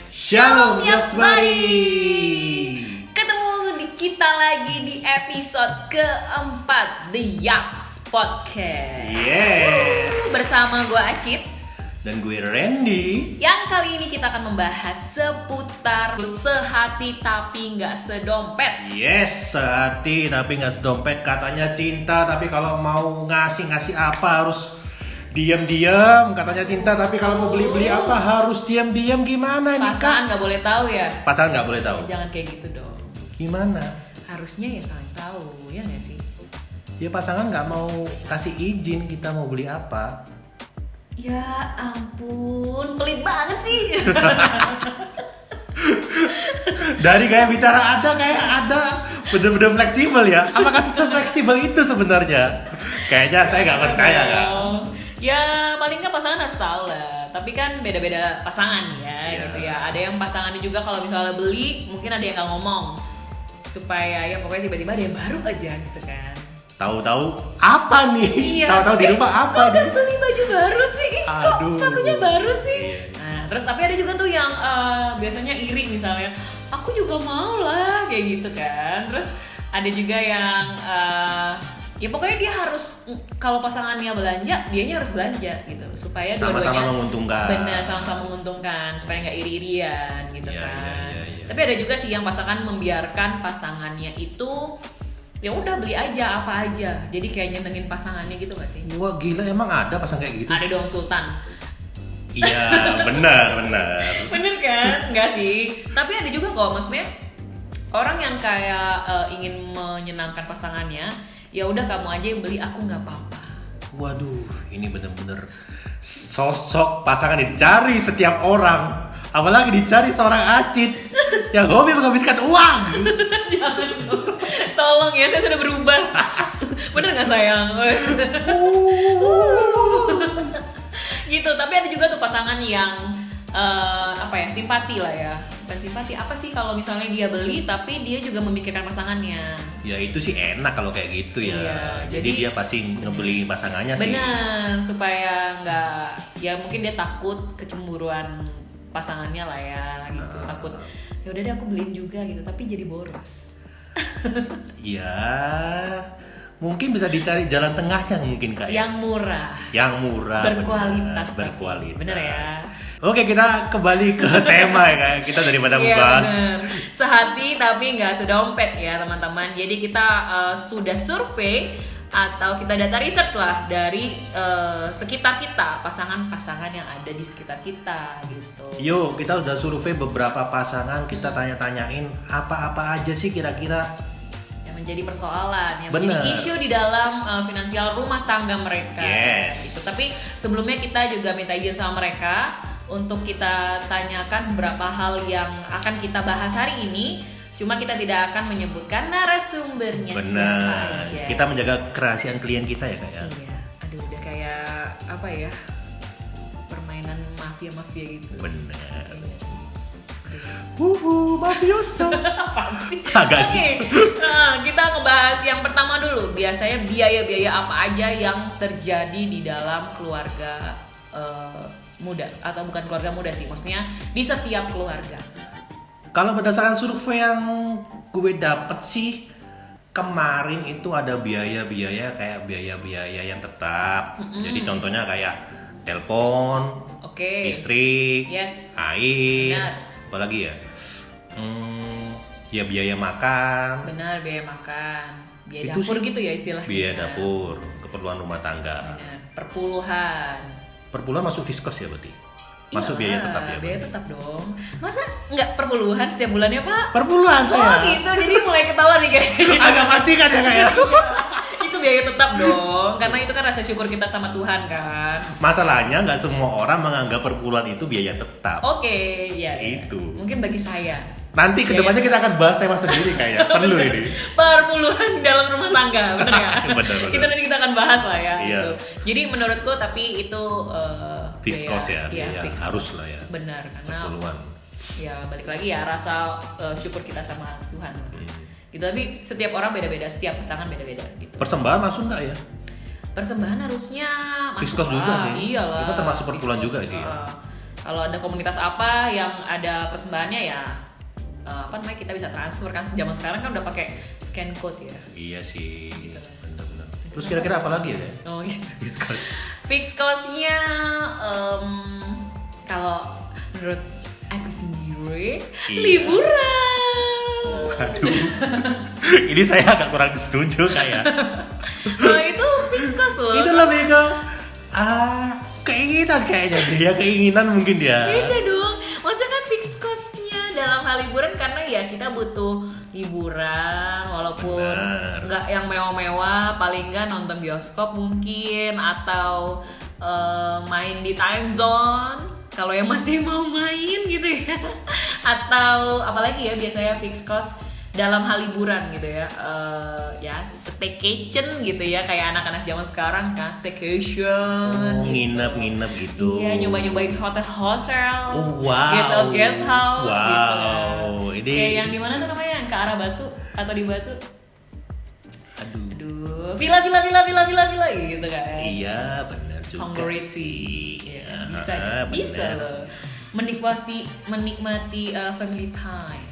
Shalom Yasmari. Ketemu di kita lagi di episode keempat The Yaks Podcast. Yes. Bersama gue Acit Dan gue Randy. Yang kali ini kita akan membahas seputar sehati tapi nggak sedompet. Yes, sehati tapi nggak sedompet. Katanya cinta, tapi kalau mau ngasih apa harus diam-diam. Katanya cinta, tapi kalau mau beli apa harus diam-diam. Gimana ini Kak? Pasangan nggak boleh tahu ya? Pasangan nggak boleh tahu. Jangan kayak gitu dong. Gimana? Harusnya ya saling tahu, ya nggak sih? Ya pasangan nggak mau kasih izin kita mau beli apa. Ya ampun, pelit banget sih. Dari kayak bicara ada bener-bener fleksibel ya. Apakah se-fleksibel itu sebenarnya? Kayaknya saya nggak percaya Kak. Ya paling nggak pasangan harus tahu lah. Tapi kan beda-beda pasangan ya, gitu ya. Ada yang pasangannya juga kalau misalnya beli, mungkin ada yang nggak ngomong supaya ya pokoknya tiba-tiba ada yang baru aja gitu kan. Tahu-tahu apa nih? Iya. Tahu-tahu di rumah apa kok udah nih? beli baju baru sih? Kok Aduh. sepatunya baru sih? Iya. Nah, terus tapi ada juga tuh yang biasanya iri misalnya, aku juga mau lah kayak gitu kan. Terus ada juga yang ya pokoknya dia harus, kalau pasangannya belanja, dianya harus belanja gitu supaya Sama-sama dua-duanya menguntungkan. benar, sama-sama menguntungkan supaya nggak iri-irian gitu Iya, kan. iya. Tapi ada juga sih yang pasangan membiarkan pasangannya itu ya udah beli aja apa aja, jadi kayak nyenengin pasangannya gitu nggak sih? Wah gila, emang ada pasang kayak gitu? Ada dong Sultan. Iya, benar. Bener kan? Enggak sih. Tapi ada juga kok, maksudnya orang yang kayak ingin menyenangkan pasangannya, ya udah kamu aja yang beli, aku nggak apa-apa. Waduh, ini bener-bener sosok pasangan yang dicari setiap orang. Apalagi dicari seorang Acit yang hobi menghabiskan uang. Jangan dong. Tolong ya, saya sudah berubah. Bener nggak sayang? Gitu. Tapi ada juga tuh pasangan yang simpati lah ya. Bukan simpati, apa sih kalau misalnya dia beli tapi dia juga memikirkan pasangannya. Ya itu sih enak kalau kayak gitu ya. Iya, jadi dia pasti ngebeli pasangannya sih. Benar, supaya nggak, ya mungkin dia takut kecemburuan pasangannya lah ya gitu. Takut ya udah deh aku beliin juga gitu, tapi jadi boros. Ya, mungkin bisa dicari jalan tengahnya mungkin Kak. Yang murah. Yang murah, Berkualitas. benar, berkualitas. Bener ya. Oke, kita kembali ke tema ya Kak. Kita daripada Iya, membahas bener. Sehati tapi nggak sedompet ya teman-teman. Jadi kita sudah survei atau kita data research lah dari sekitar kita, pasangan-pasangan yang ada di sekitar kita gitu. Yuk, kita udah survei beberapa pasangan, kita tanya-tanyain apa-apa aja sih kira-kira Yang menjadi persoalan, yang Bener. menjadi isu di dalam finansial rumah tangga mereka. Yes. Gitu. Tapi sebelumnya kita juga minta izin sama mereka untuk kita tanyakan beberapa hal yang akan kita bahas hari ini. Cuma kita tidak akan menyebutkan narasumbernya siapa benar. aja. Kita menjaga kerahasiaan klien kita ya Kak ya. Iya, aduh udah kayak apa ya, permainan mafia gitu. Benar. Iya. Mafioso. Apaan sih? Agak Oke, nah, kita ngebahas yang pertama dulu. Biasanya biaya-biaya apa aja yang terjadi di dalam keluarga muda, atau bukan keluarga muda sih, maksudnya di setiap keluarga. Kalau berdasarkan survei yang gue dapet sih kemarin itu ada biaya-biaya kayak biaya-biaya yang tetap. Jadi contohnya kayak telepon, Oke. listrik, Yes. air, Benar. apalagi ya? Ya biaya makan, Benar, biaya makan, biaya Itu dapur sih gitu ya istilahnya. biaya dapur, keperluan rumah tangga. Benar. Perpuluhan. Per bulan masuk fiskos ya berarti? Masuk biaya Iyalah, tetap ya? biaya berarti? tetap dong. Masa nggak perpuluhan tiap bulannya Pak? Per bulan Oh saya. gitu, jadi mulai ketawa nih kayaknya. Agak pancingan ya Kak ya? Itu biaya tetap dong, karena itu kan rasa syukur kita sama Tuhan kan. Masalahnya nggak semua orang menganggap per bulan itu biaya tetap. Oke, ya. Itu. Mungkin bagi saya. Nanti kedepannya kita akan bahas tema sendiri kayaknya. Perlu ini. Perpuluhan dalam rumah tangga, bener ya? Bener. Kita akan bahas lah ya. Iya. Gitu. Jadi menurutku tapi itu Fiskos ya, iya, biaya fixed harus cost. lah ya. Benar, karena Perpuluhan. ya balik lagi ya rasa syukur kita sama Tuhan. Gitu, tapi setiap orang beda-beda, setiap pasangan beda-beda gitu. Persembahan masuk nggak ya? Persembahan harusnya masuk Fiskos juga lah. sih. Iyalah. Itu termasuk per bulan fiskos, juga sih ya. Kalau ada komunitas apa yang ada persembahannya ya apa namanya kita bisa transfer kan. Zaman sekarang kan udah pakai scan code ya. Iya sih, benar-benar. Terus kira-kira apa lagi ya? Oh gitu. Fixed cost. Fixed cost-nya kalau menurut aku sendiri Iya. liburan. Waduh, ini saya agak kurang setuju kayak. Oh itu fixed cost loh. Itu lebih ke keinginan kayaknya dia, keinginan mungkin dia. Beda dong. Maksudnya kan fixed cost-nya dalam hal liburan karena ya kita butuh liburan walaupun Benar. nggak yang mewah-mewah, paling nggak nonton bioskop mungkin atau main di time zone kalau yang masih mau main gitu ya. Atau apalagi ya biasanya fixed cost dalam hal liburan gitu ya. Ya staycation gitu ya kayak anak-anak zaman sekarang kan staycation. Oh, gitu. nginep gitu. Iya, nyoba-nyobain hotel-hotel, Oh, wow. guest house Wow, gitu kan. ini- Kayak yang di mana tuh namanya yang ke arah Batu atau di Batu? Aduh. Aduh, villa gitu kan. Iya, benar juga Songbird sih. ya, bisa Ah, bisa benar. loh. Menikmati family time.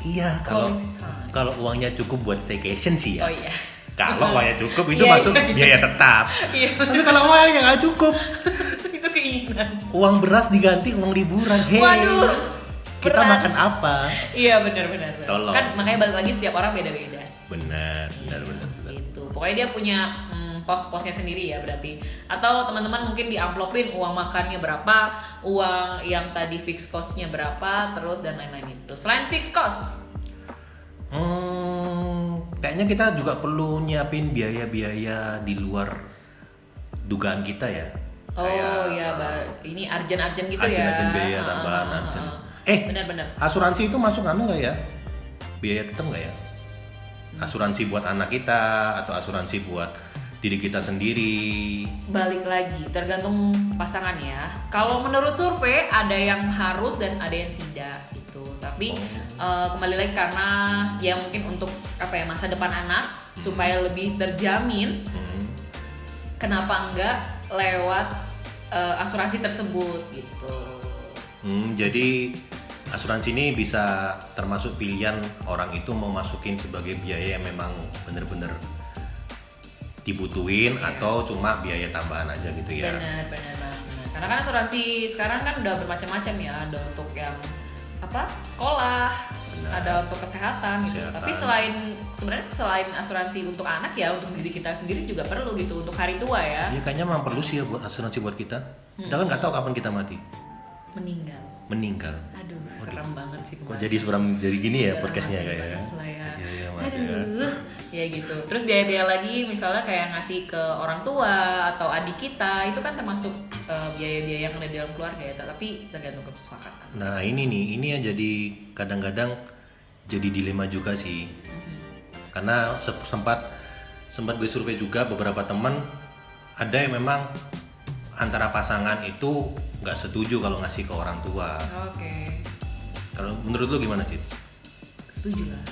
Iya, kalau Quality time. kalau uangnya cukup buat staycation sih ya. Oh iya. Kalau uangnya cukup itu Iya, masuk iya. biaya tetap. Iya. Tapi kalau uangnya nggak cukup, Itu keinginan. uang beras diganti uang liburan. Hey, Waduh. kita berat. makan apa? Iya benar. Tolong. Kan makanya balik lagi setiap orang beda-beda. Benar. Gitu. Pokoknya dia punya pos-posnya sendiri ya berarti. Atau teman-teman mungkin diamplopin uang makannya berapa, uang yang tadi fixed cost-nya berapa, terus dan lain-lain itu. Selain fixed cost. Kayaknya kita juga perlu nyiapin biaya-biaya di luar dugaan kita ya. Oh ya, ini arjen-arjen gitu ya. Arjen biaya tambahan arjen. Benar-benar. Asuransi itu masuk nggak ya? Biaya tetap nggak ya? Asuransi buat anak kita atau asuransi buat diri kita sendiri. Balik lagi, tergantung pasangan ya. Kalau menurut survei ada yang harus dan ada yang tidak gitu. Tapi kembali lagi karena ya mungkin untuk apa ya masa depan anak supaya lebih terjamin. Kenapa enggak lewat asuransi tersebut gitu. Jadi asuransi ini bisa termasuk pilihan orang itu mau masukin sebagai biaya yang memang bener-bener dibutuhin atau cuma biaya tambahan aja gitu ya. Benar. Karena kan asuransi sekarang kan udah bermacam-macam ya, ada untuk yang apa sekolah, Benar. ada untuk kesehatan gitu. Tapi sebenarnya selain asuransi untuk anak ya untuk diri kita sendiri juga perlu gitu untuk hari tua ya. Iya kayaknya memang perlu sih ya buat asuransi buat kita. Kita kan nggak tahu kapan kita mati, meninggal. Aduh, serem banget sih. Kok jadi seram jadi gini ya podcastnya kayaknya. Ya. Maaf ya. Aduh, ya gitu. Terus biaya-biaya lagi misalnya kayak ngasih ke orang tua atau adik kita itu kan termasuk biaya-biaya yang ada di dalam keluarga ya, tapi tergantung kesepakatan. Nah ini yang jadi kadang-kadang jadi dilema juga sih. Karena sempat gue survei juga beberapa teman ada yang memang antara pasangan itu nggak setuju kalau ngasih ke orang tua. Oke. Kalau menurut lu gimana Cid? Setuju lah.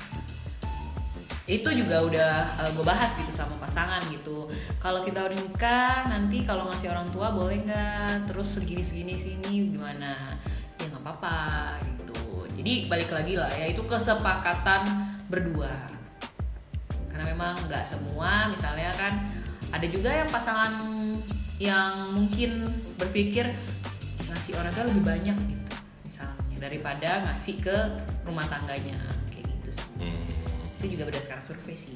Itu juga udah gue bahas gitu sama pasangan gitu. Kalau kita udah nikah nanti kalau ngasih orang tua boleh nggak? Terus segini sini gimana? Ya nggak apa-apa gitu. Jadi balik lagi lah ya itu kesepakatan berdua. Karena memang nggak semua misalnya kan ada juga yang pasangan yang mungkin berpikir ngasih orang tua lebih banyak gitu misalnya daripada ngasih ke rumah tangganya kayak gitu sih. Itu juga berdasarkan survei sih.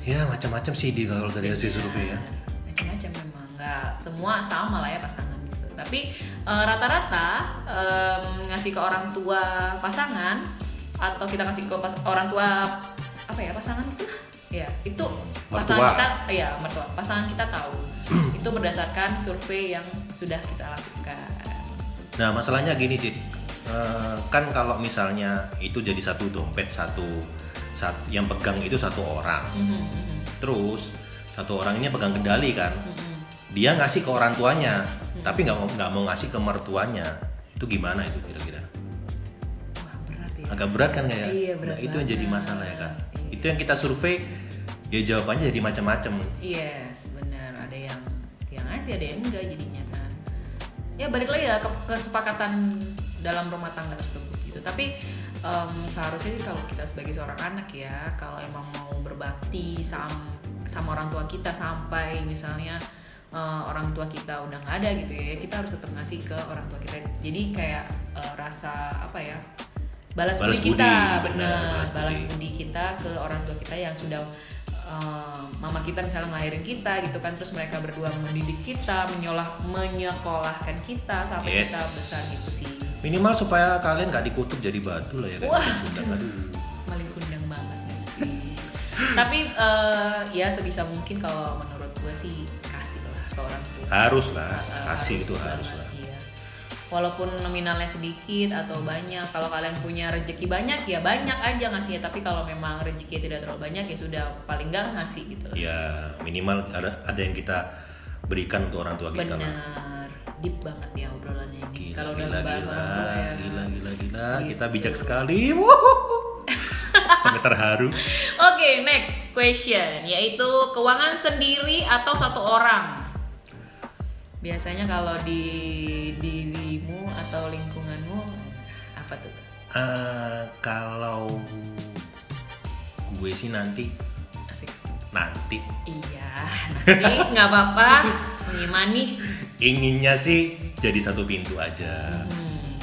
Ya macam-macam sih kalau dari hasil survei ya. Macam-macam memang nggak semua sama lah ya pasangan gitu. Tapi rata-rata ngasih ke orang tua pasangan atau kita ngasih ke orang tua apa ya pasangan itu ya itu pasangan kita ya mertua pasangan kita tahu itu berdasarkan survei yang sudah kita lakukan. Nah masalahnya gini Cid, kan kalau misalnya itu jadi satu dompet yang pegang itu satu orang, terus satu orangnya pegang kendali kan, dia ngasih ke orang tuanya, tapi nggak mau ngasih ke mertuanya, itu gimana itu kira-kira? Wah, berat ya. Agak berat kan ya? Iya, berat nah, itu yang jadi masalah ya kan? Iya. Itu yang kita survei, ya jawabannya jadi macam-macam. Yes, benar. Ada yang ngasih, ada yang enggak jadinya kan. ya balik lagi ya ke kesepakatan dalam rumah tangga tersebut gitu. Tapi seharusnya sih kalau kita sebagai seorang anak ya, kalau emang mau berbakti sama orang tua kita sampai misalnya orang tua kita udah nggak ada gitu ya, kita harus tetap ngasih ke orang tua kita. Jadi kayak rasa apa ya, balas budi kita, benar, balas budi kita ke orang tua kita yang sudah mama kita misalnya ngelahirin kita gitu kan, terus mereka berdua mendidik kita, menyekolahkan kita sampai kita besar gitu sih. Minimal supaya kalian nggak dikutuk jadi batu lah ya. Wah, aduh. maling kundang banget gak sih. Tapi ya sebisa mungkin kalau menurut gue sih kasih lah ke orang tua. Harus lah, kasih itu harus lah. Iya. Walaupun nominalnya sedikit atau banyak, kalau kalian punya rezeki banyak ya banyak aja ngasihnya. Tapi kalau memang rezeki tidak terlalu banyak ya sudah, paling nggak ngasih gitu. Ya minimal ada yang kita berikan untuk orang tua kita. Benar, deep banget ya obrolannya ini. Kalau udah Gila, ngebahas orang tua ya. Gila. Gitu. Kita bijak sekali. Wuhuhu. Sampai terharu. Oke, next question, yaitu keuangan sendiri atau satu orang? Biasanya kalau di dirimu atau lingkunganmu apa tuh? Kalau gue sih nanti. Iya, nanti nggak apa-apa. Gimana? Inginnya sih jadi satu pintu aja.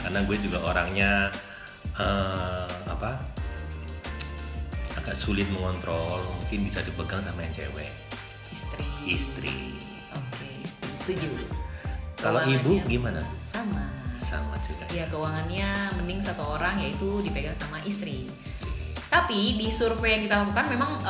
Karena gue juga orangnya agak sulit mengontrol. Mungkin bisa dipegang sama yang cewek. Istri. Oke, setuju. Kalau ibu gimana? Sama juga. Ya, keuangannya mending satu orang, yaitu dipegang sama istri. Tapi di survei yang kita lakukan memang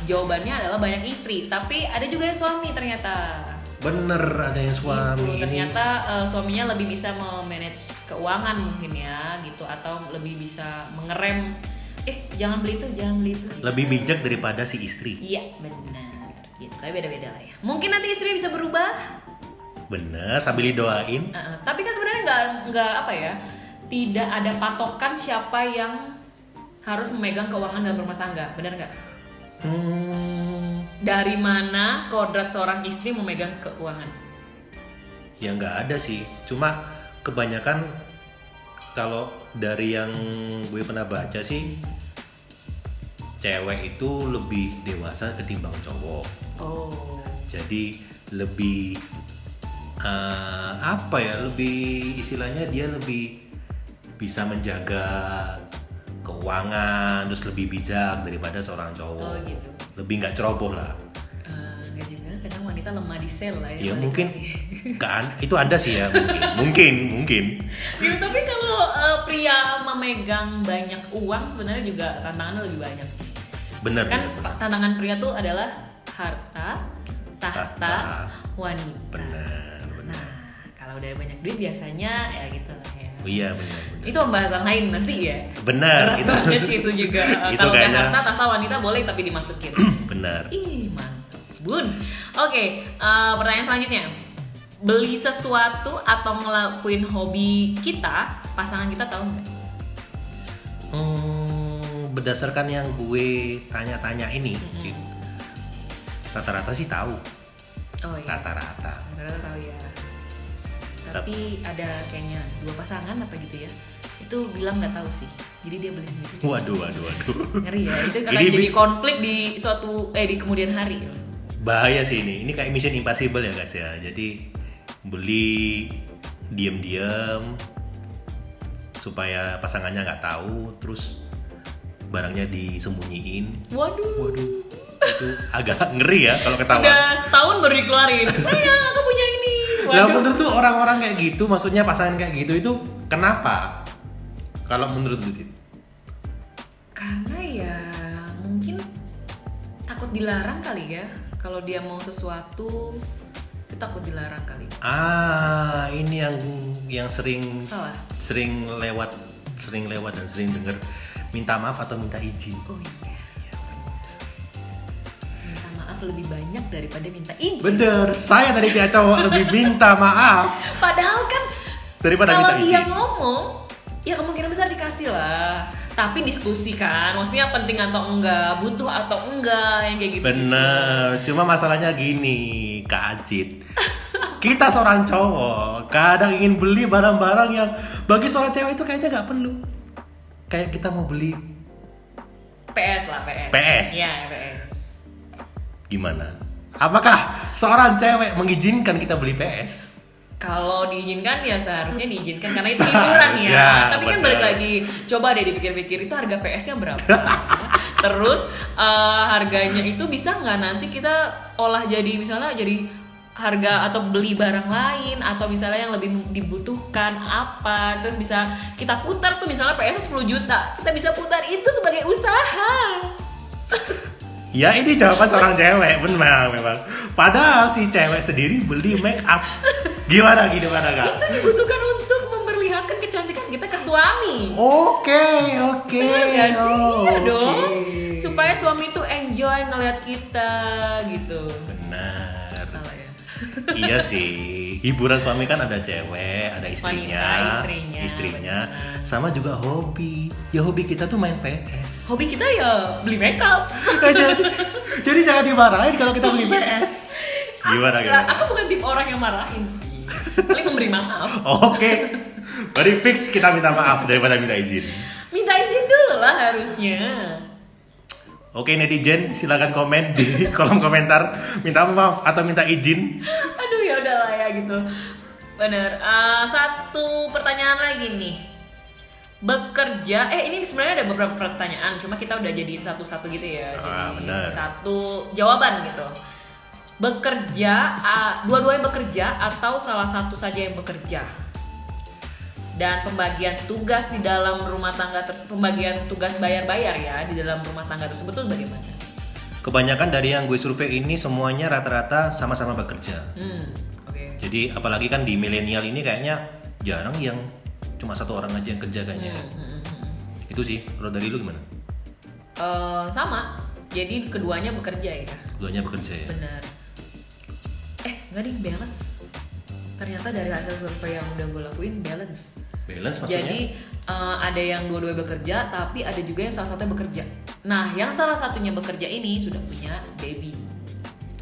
jawabannya adalah banyak istri, tapi ada juga yang suami ternyata. Bener, ada yang suami. Ternyata suaminya lebih bisa memanage keuangan mungkin ya gitu, atau lebih bisa mengerem. Jangan beli itu. Gitu. Lebih bijak daripada si istri. Iya, benar. Gitu. Tapi beda-beda lah ya. Mungkin nanti istri bisa berubah. Bener, sambil didoain. Tapi kan sebenarnya nggak apa ya, tidak ada patokan siapa yang harus memegang keuangan dalam rumah tangga, benar nggak? Dari mana kodrat seorang istri memegang keuangan? Ya nggak ada sih, cuma kebanyakan kalau dari yang gue pernah baca sih, cewek itu lebih dewasa ketimbang cowok. Oh. Jadi lebih lebih istilahnya dia lebih bisa menjaga keuangan, terus lebih bijak daripada seorang cowok. Oh gitu. Lebih nggak ceroboh lah. Nggak juga, kadang wanita lemah di sel lah ya. Ya mungkin itu Anda sih ya, mungkin. Gitu, tapi kalau pria memegang banyak uang sebenarnya juga tantangannya lebih banyak sih. Benar. Tantangan pria tuh adalah harta, tahta, wanita. Benar. Nah, kalau udah banyak duit biasanya ya gitu lah ya. Oh iya, benar. Itu pembahasan lain nanti ya. Benar. Itu juga. Itu Kalau udah kayaknya... harta, tahta, wanita boleh tapi dimasukin. Benar. Ih, mantap, Bun. Oke, pertanyaan selanjutnya. Beli sesuatu atau ngelakuin hobi kita, pasangan kita tahu nggak? Berdasarkan yang gue tanya-tanya ini, rata-rata sih tahu. Oh iya. Rata-rata Tahu ya. Tapi ada kayaknya 2 pasangan apa gitu ya, itu bilang nggak tahu sih, jadi dia beli sendiri. Waduh. Ngeri ya, itu akan jadi konflik di di kemudian hari. Bahaya sih ini kayak Mission Impossible ya guys ya. Jadi beli diam-diam supaya pasangannya nggak tahu, terus barangnya disembunyiin. Waduh. Itu agak ngeri ya kalau ketahuan. Udah setahun baru dikeluarin. Sayang, aku punya ini. Lah menurut tuh orang-orang kayak gitu, maksudnya pasangan kayak gitu itu kenapa? Kalau menurut lu sih? Karena ya mungkin takut dilarang kali ya. Kalau dia mau sesuatu, dia takut dilarang kali. Ini yang sering Salah. sering lewat dan sering denger, minta maaf atau minta izin. Oh iya. Minta maaf lebih banyak daripada minta izin. Bener, saya dari pihak cowok lebih minta maaf Padahal kan daripada kalau minta izin. dia ngomong, ya kemungkinan besar dikasih lah. Tapi diskusi kan, maksudnya penting atau enggak, butuh atau enggak, yang kayak gitu. Bener, cuma masalahnya gini, Kak Ajit. kita seorang cowok kadang ingin beli barang-barang yang bagi seorang cewek itu kayaknya nggak perlu. Kayak kita mau beli PS lah, PS. PS. Iya, PS. Gimana? Apakah seorang cewek mengizinkan kita beli PS? Kalau diizinkan ya seharusnya diizinkan karena itu hiburan ya. Seharusnya, Tapi kan bener. balik lagi, coba deh dipikir-pikir itu harga PS-nya berapa. Terus harganya itu bisa nggak nanti kita olah jadi misalnya jadi harga atau beli barang lain atau misalnya yang lebih dibutuhkan apa, terus bisa kita putar tuh misalnya PS 10 juta, kita bisa putar itu sebagai usaha. Ya ini jawaban seorang cewek, benar memang. Padahal si cewek sendiri beli make up. Gimana kak? Itu dibutuhkan untuk memperlihatkan kecantikan kita ke suami. Oke. Bener gak sih? Iya dong. Oke. Supaya suami tuh enjoy ngeliat kita gitu. Benar. Salah ya. Iya sih. Hiburan suami kan ada cewek, ada istrinya. Wanita, istrinya. Benar. Sama juga hobi. Ya hobi kita tuh main PS. Hobi kita ya beli makeup. Jadi jangan dimarahin kalau kita beli PS. Gimana? Aku bukan tipe orang yang marahin sih. Paling memberi maaf. Oke. Berarti fix kita minta maaf daripada minta izin. Minta izin dulu lah harusnya. Oke netizen, silakan komen di kolom komentar minta maaf atau minta izin. Aduh ya udahlah ya gitu. Bener. Satu pertanyaan lagi nih. Bekerja, ini sebenarnya ada beberapa pertanyaan, cuma kita udah jadiin satu-satu gitu ya. Jadi bener. satu jawaban gitu. Bekerja, dua-duanya bekerja atau salah satu saja yang bekerja? Dan pembagian tugas di dalam rumah tangga pembagian tugas bayar-bayar ya di dalam rumah tangga tersebut tuh bagaimana? Kebanyakan dari yang gue survei ini semuanya rata-rata sama-sama bekerja. Oke. Jadi apalagi kan di milenial ini kayaknya jarang yang cuma satu orang aja yang kerja kayaknya. Itu sih, kalau dari lu gimana? Sama. Jadi keduanya bekerja ya. Keduanya bekerja ya. Benar. Nggak ding, balance. Ternyata dari hasil survei yang udah gue lakuin balance. Balance maksudnya? Jadi ada yang dua-duanya bekerja, tapi ada juga yang salah satunya bekerja. Nah, yang salah satunya bekerja ini sudah punya baby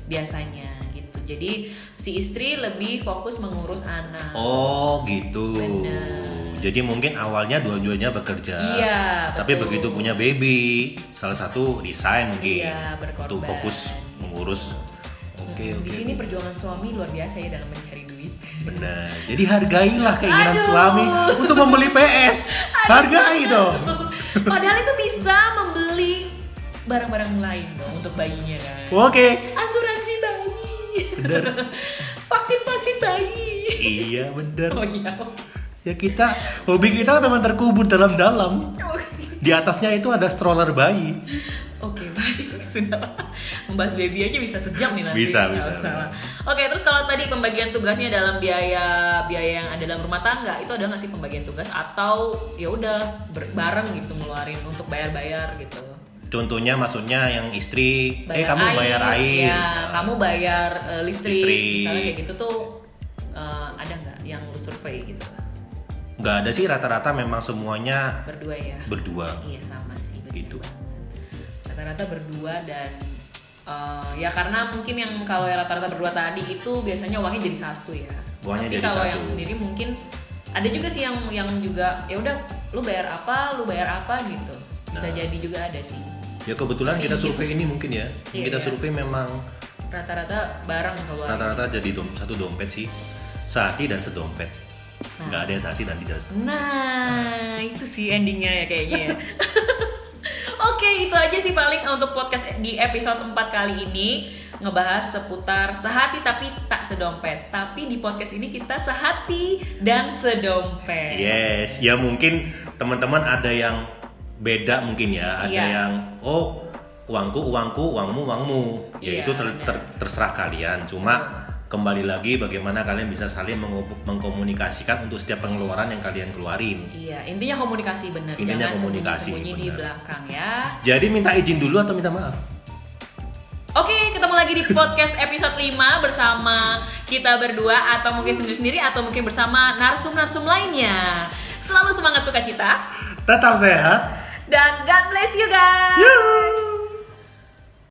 biasanya gitu. Jadi si istri lebih fokus mengurus anak. Oh gitu. Benar. Jadi mungkin awalnya dua-duanya bekerja. Iya, Tapi betul. begitu punya baby, salah satu resign mungkin. Iya, berkorban. Untuk fokus mengurus. Oke. Di sini perjuangan suami luar biasa ya dalam mencari duit. Benar. Jadi hargailah keinginan Aduh. suami untuk membeli PS. Hargai dong. Padahal itu bisa membeli barang-barang lain dong untuk bayinya kan. Oke. Asuransi bayi. Benar. Vaksin bayi. Iya benar. Oh iya. Ya hobi kita memang terkubur dalam-dalam. Di atasnya itu ada stroller bayi. Oke, baik. Sudah. Membahas baby aja bisa sejam nih nanti. Bisa. Nggak usah lah. Oke, terus kalau tadi pembagian tugasnya dalam biaya yang ada dalam rumah tangga, itu ada nggak sih pembagian tugas atau ya udah bareng gitu ngeluarin untuk bayar-bayar gitu? Contohnya maksudnya yang istri, Bayar kamu bayar air. ya, kamu bayar listrik. Listrik. Misalnya kayak gitu tuh ada nggak yang lu survei gitu? Nggak ada sih, rata-rata memang semuanya Berdua ya? berdua. Iya sama sih betul Gitu. banget. Rata-rata berdua dan ya karena mungkin yang kalau yang rata-rata berdua tadi itu biasanya uangnya jadi satu ya. Uangnya Tapi jadi kalau satu. yang sendiri mungkin ada juga sih yang juga ya udah lu bayar apa gitu. Bisa Nah. jadi juga ada sih. Ya kebetulan Tapi kita gitu. survei ini mungkin ya. Iya, Kita iya. survei memang Rata-rata bareng keluar. rata-rata jadi satu dompet sih. Sehati dan sedompet. Nah. Nggak ada yang sehati dan tidak sedompet. Nah, itu sih endingnya ya kayaknya ya. Oke, itu aja sih paling untuk podcast di episode 4 kali ini. Ngebahas seputar sehati tapi tak sedompet. Tapi di podcast ini kita sehati dan sedompet. Yes, ya mungkin teman-teman ada yang beda mungkin ya. Ada Iya. yang uangku, uangmu. Ya Iya, itu benar. terserah kalian. Cuma kembali lagi bagaimana kalian bisa saling mengkomunikasikan untuk setiap pengeluaran yang kalian keluarin. Iya, intinya komunikasi benar. Intinya Jangan komunikasi, sembunyi di benar. belakang ya. Jadi minta izin dulu atau minta maaf? Oke, ketemu lagi di podcast episode 5 bersama kita berdua atau mungkin sendiri-sendiri atau mungkin bersama narsum-narsum lainnya. Selalu semangat sukacita Tetap sehat. dan God bless you guys. Yes.